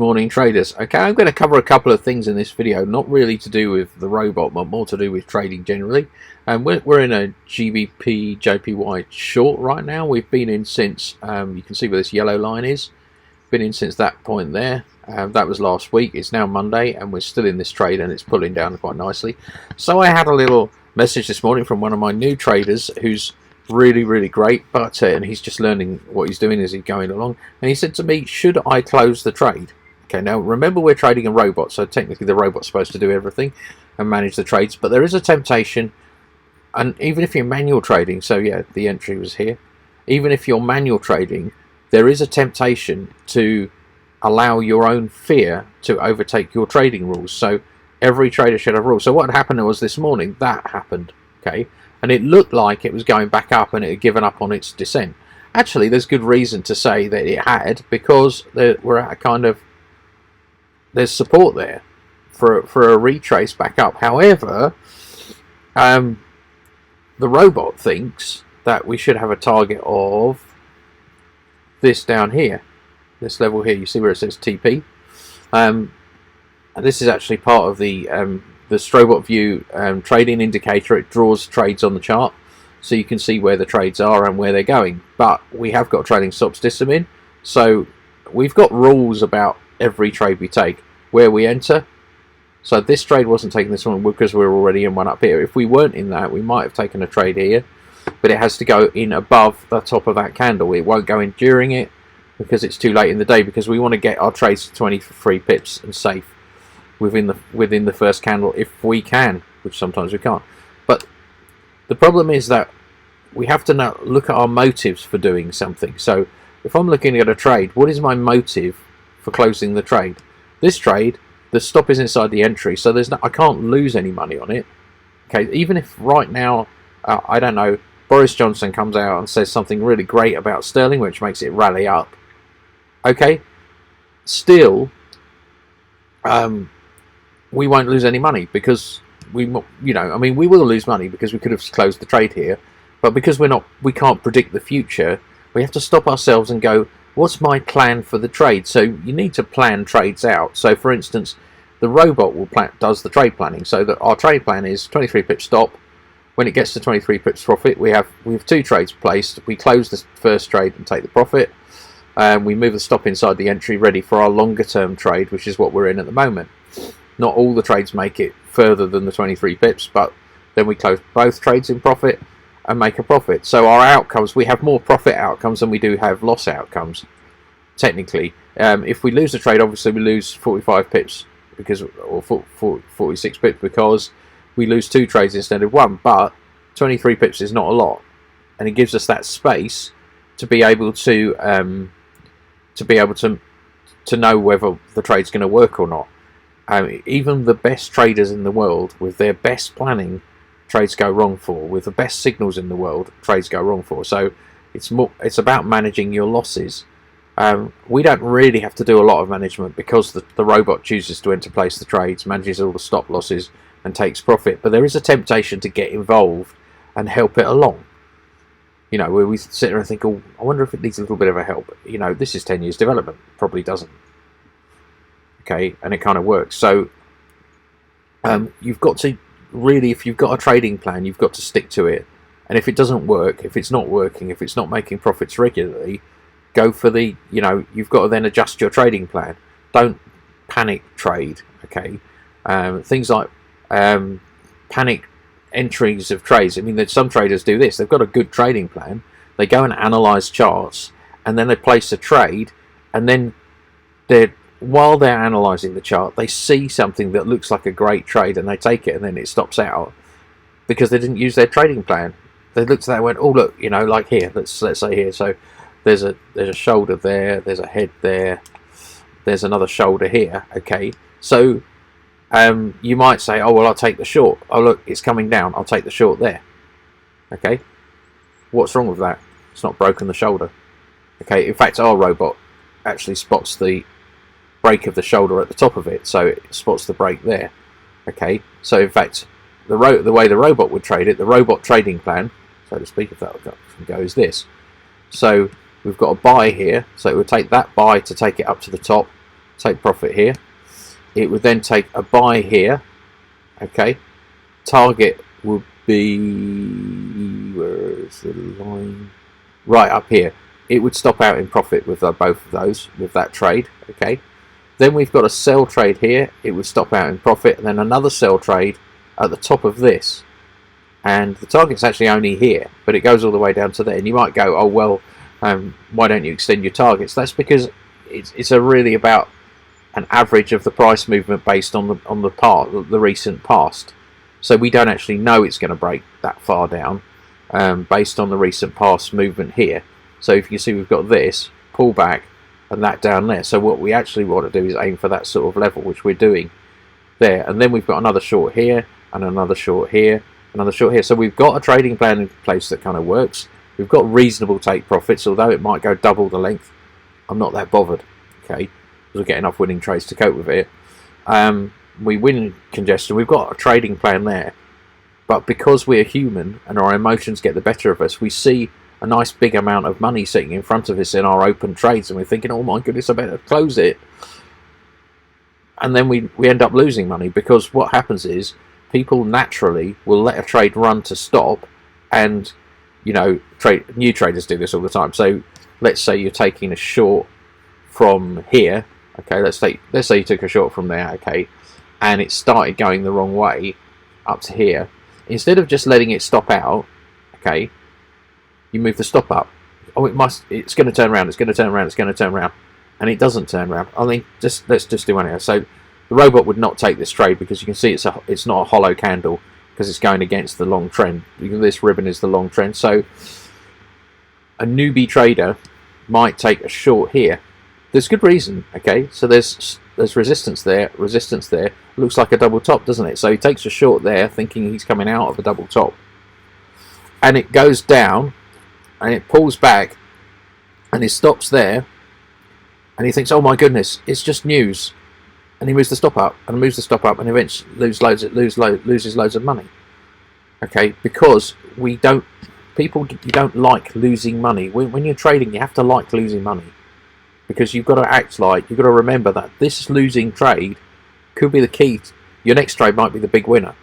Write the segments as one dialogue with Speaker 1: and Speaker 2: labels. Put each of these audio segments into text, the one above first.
Speaker 1: morning, traders. Okay, I'm going to cover a couple of things in this video, not really to do with the robot, but more to do with trading generally. And we're in a GBP JPY short right now. We've been in since, you can see where this yellow line is, been in since that point there. That was last week. It's now Monday and we're still in this trade and it's pulling down quite nicely. So I had a little message this morning from one of my new traders who's really great, but and he's just learning what he's doing as he's going along, and he said to me, should I close the trade? Okay, now remember, we're trading a robot, so technically the robot's supposed to do everything and manage the trades, but there is a temptation, and even if you're manual trading, so yeah, the entry was here, even if you're manual trading, there is a temptation to allow your own fear to overtake your trading rules. So every trader should have rules. So what happened was this morning, that happened, okay, and it looked like it was going back up and it had given up on its descent. Actually, there's good reason to say that it had, because we're at a kind of, there's support there for a retrace back up. However, the robot thinks that we should have a target of this down here, this level here. You see where it says TP? And this is actually part of the Strobot View trading indicator. It draws trades on the chart, so you can see where the trades are and where they're going. But we have got trading stops system in, so we've got rules about every trade we take, where we enter. So this trade wasn't taken this one because we're already in one up here. If we weren't in that, we might have taken a trade here, but it has to go in above the top of that candle. It won't go in during it because it's too late in the day, because we want to get our trades to 23 pips and safe within the first candle if we can, which sometimes we can't. But the problem is that we have to now look at our motives for doing something. So if I'm looking at a trade, what is my motive for closing the trade? This trade, the stop is inside the entry, so I can't lose any money on it. Okay, even if right now, I don't know, Boris Johnson comes out and says something really great about sterling, which makes it rally up. Okay, still, we won't lose any money, because we will lose money because we could have closed the trade here, but because we can't predict the future, we have to stop ourselves and go, what's my plan for the trade? So you need to plan trades out. So for instance, the robot does the trade planning, so that our trade plan is 23 pip stop. When it gets to 23 pips profit, we have 2 trades placed. We close the first trade and take the profit. We move the stop inside the entry, ready for our longer term trade, which is what we're in at the moment. Not all the trades make it further than the 23 pips, but then we close both trades in profit and make a profit. So our outcomes, we have more profit outcomes than we do have loss outcomes, technically. If we lose the trade, obviously we lose 45 pips, or 46 pips, because we lose 2 trades instead of 1. But 23 pips is not a lot, and it gives us that space to be able to know whether the trade's going to work or not. Even the best traders in the world, with their best planning, trades go wrong for. With the best signals in the world, trades go wrong for. So it's about managing your losses. We don't really have to do a lot of management, because the robot chooses to enter place the trades, manages all the stop losses and takes profit. But there is a temptation to get involved and help it along. You know, where we sit there and think, oh, I wonder if it needs a little bit of a help. You know, this is 10 years development. Probably doesn't. Okay, and it kind of works. So you've got to really, if you've got a trading plan, you've got to stick to it. And if it doesn't work, if it's not working, if it's not making profits regularly, go for the, you've got to then adjust your trading plan. Don't panic trade. Okay, things like panic entries of trades. I mean, some traders do this. They've got a good trading plan. They go and analyze charts, and then they place a trade, and then while they're analysing the chart, they see something that looks like a great trade, and they take it, and then it stops out because they didn't use their trading plan. They looked at that and went, oh look, like here, let's say here. So there's a shoulder there, there's a head there, there's another shoulder here. Okay, so you might say, oh well, I'll take the short. Oh look, it's coming down. I'll take the short there. Okay, what's wrong with that? It's not broken the shoulder. Okay, in fact, our robot actually spots the break of the shoulder at the top of it, so it spots the break there. Okay, so in fact, the way the robot would trade it, the robot trading plan, so to speak, if that would go, is this. So we've got a buy here, so it would take that buy to take it up to the top, take profit here. It would then take a buy here. Okay, target would be, where is the line? Right up here. It would stop out in profit with both of those, with that trade. Okay, then we've got a sell trade here. It would stop out in profit, and then another sell trade at the top of this, and the target's actually only here, but it goes all the way down to there. And you might go, oh well, why don't you extend your targets? That's because it's really about an average of the price movement based on the recent past. So we don't actually know it's going to break that far down based on the recent past movement here. So if you see, we've got this pull back and that down there. So what we actually want to do is aim for that sort of level, which we're doing there. And then we've got another short here and another short here, another short here. So we've got a trading plan in place that kind of works. We've got reasonable take profits, although it might go double the length. I'm not that bothered, okay, because we get enough winning trades to cope with it. We win congestion. We've got a trading plan there, but because we're human and our emotions get the better of us, we see a nice big amount of money sitting in front of us in our open trades, and we're thinking, oh my goodness, I better close it. And then we end up losing money, because what happens is people naturally will let a trade run to stop, and you know, new traders do this all the time. So let's say you're taking a short from here. Okay, let's say you took a short from there. Okay, and it started going the wrong way up to here. Instead of just letting it stop out, okay, you move the stop up. Oh, it's going to turn around. It's going to turn around. It's going to turn around, and it doesn't turn around. I mean, let's just do one here. So the robot would not take this trade, because you can see it's not a hollow candle, because it's going against the long trend. This ribbon is the long trend. So a newbie trader might take a short here. There's good reason, okay? So there's resistance there, resistance there. Looks like a double top, doesn't it? So he takes a short there, thinking he's coming out of a double top, and it goes down, and it pulls back, and it stops there, and he thinks, oh my goodness, it's just news. And he moves the stop up, and moves the stop up, and eventually loses loads of money. Okay, because you don't like losing money. When you're trading, you have to like losing money, because you've got to remember that this losing trade could be the key. Your next trade might be the big winner.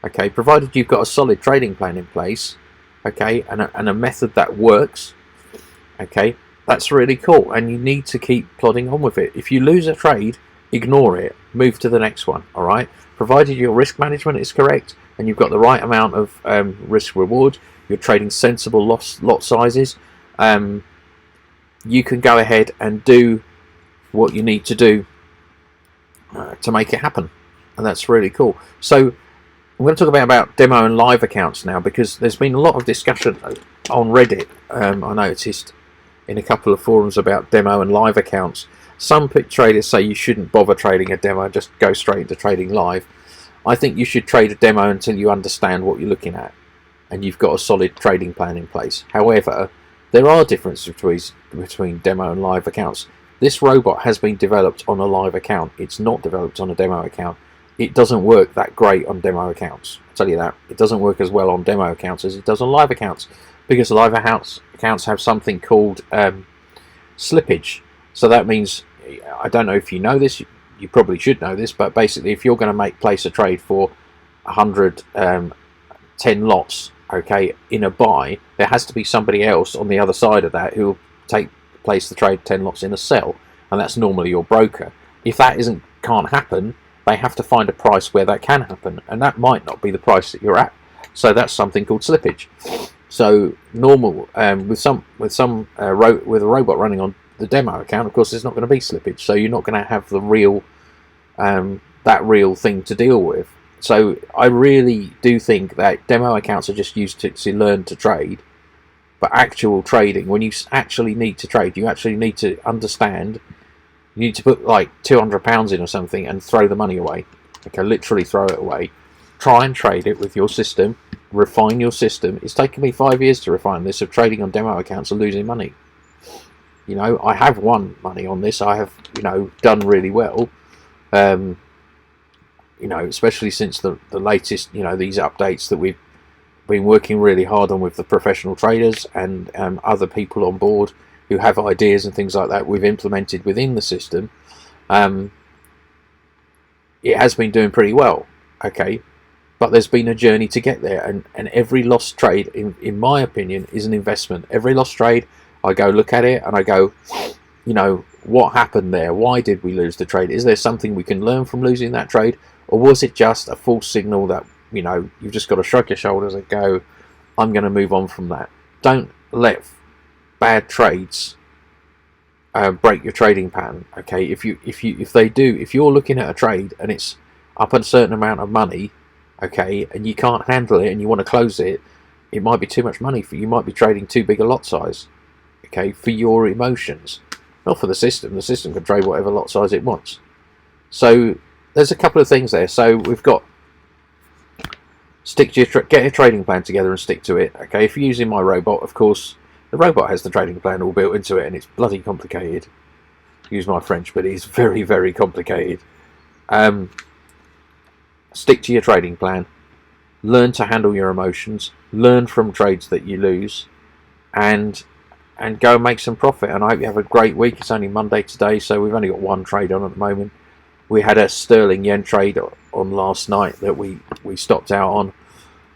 Speaker 1: Okay, provided you've got a solid trading plan in place, okay, and a method that works. Okay, that's really cool, and you need to keep plodding on with it. If you lose a trade, ignore it, move to the next one. All right, provided your risk management is correct and you've got the right amount of risk reward, you're trading sensible lot sizes, you can go ahead and do what you need to do to make it happen, and that's really cool. So I'm going to talk about demo and live accounts now, because there's been a lot of discussion on Reddit. I noticed in a couple of forums about demo and live accounts. Some traders say you shouldn't bother trading a demo, just go straight into trading live. I think you should trade a demo until you understand what you're looking at and you've got a solid trading plan in place. However, there are differences between demo and live accounts. This robot has been developed on a live account. It's not developed on a demo account. It doesn't work that great on demo accounts. I'll tell you that. It doesn't work as well on demo accounts as it does on live accounts, because live accounts have something called slippage. So that means, I don't know if you know this, you probably should know this, but basically if you're going to place a trade for 10 lots, okay, in a buy, there has to be somebody else on the other side of that who will place the trade 10 lots in a sell, and that's normally your broker. If that can't happen, they have to find a price where that can happen, and that might not be the price that you're at. So that's something called slippage. So normal with a robot running on the demo account, of course, there's not going to be slippage, so you're not going to have the real that real thing to deal with. So I really do think that demo accounts are just used to learn to trade, but actual trading, when you actually need to trade, you actually need to understand. You need to put like £200 in or something and throw the money away. Okay, literally throw it away. Try and trade it with your system. Refine your system. It's taken me 5 years to refine this, of trading on demo accounts and losing money. You know, I have won money on this. I have, done really well. Especially since the latest, these updates that we've been working really hard on with the professional traders and other people on board who have ideas and things like that we've implemented within the system. Um, it has been doing pretty well, okay, but there's been a journey to get there, and every lost trade, in my opinion, is an investment. Every lost trade, I go look at it and I go, you know, what happened there? Why did we lose the trade? Is there something we can learn from losing that trade, or was it just a false signal that, you know, you've just got to shrug your shoulders and go, I'm going to move on from that. Don't let bad trades break your trading pattern. Okay, if you're looking at a trade and it's up a certain amount of money, okay, and you can't handle it and you want to close it, it might be too much money for you. You might be trading too big a lot size, okay, for your emotions, not for the system. The system can trade whatever lot size it wants. So there's a couple of things there. So we've got get your trading plan together and stick to it. Okay, if you're using my robot, of course, the robot has the trading plan all built into it, and it's bloody complicated. Use my French, but it's very, very complicated. Stick to your trading plan. Learn to handle your emotions. Learn from trades that you lose, and go make some profit. And I hope you have a great week. It's only Monday today, so we've only got one trade on at the moment. We had a sterling yen trade on last night that we stopped out on.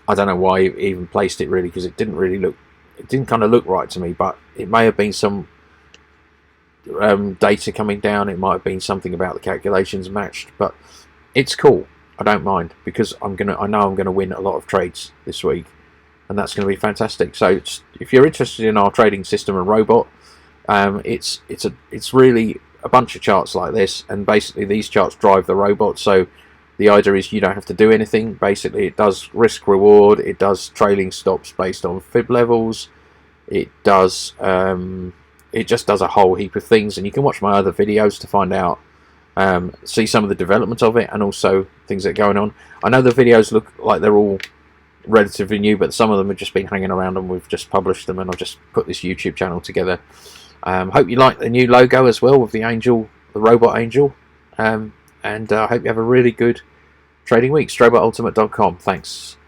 Speaker 1: I don't know why I even placed it, really, because it didn't kind of look right to me, but it may have been some data coming down. It might have been something about the calculations matched, but it's cool. I don't mind, because I know I'm gonna win a lot of trades this week, and that's going to be fantastic. So if you're interested in our trading system and robot, it's really a bunch of charts like this, and basically these charts drive the robot. So the idea is you don't have to do anything. Basically, it does risk reward, it does trailing stops based on fib levels, it does it just does a whole heap of things, and you can watch my other videos to find out, see some of the development of it, and also things that are going on. I know the videos look like they're all relatively new, but some of them have just been hanging around and we've just published them, and I've just put this YouTube channel together. Hope you like the new logo as well, with the angel, the robot angel, and I hope you have a really good trading week. StrobotUltimate.com. Thanks.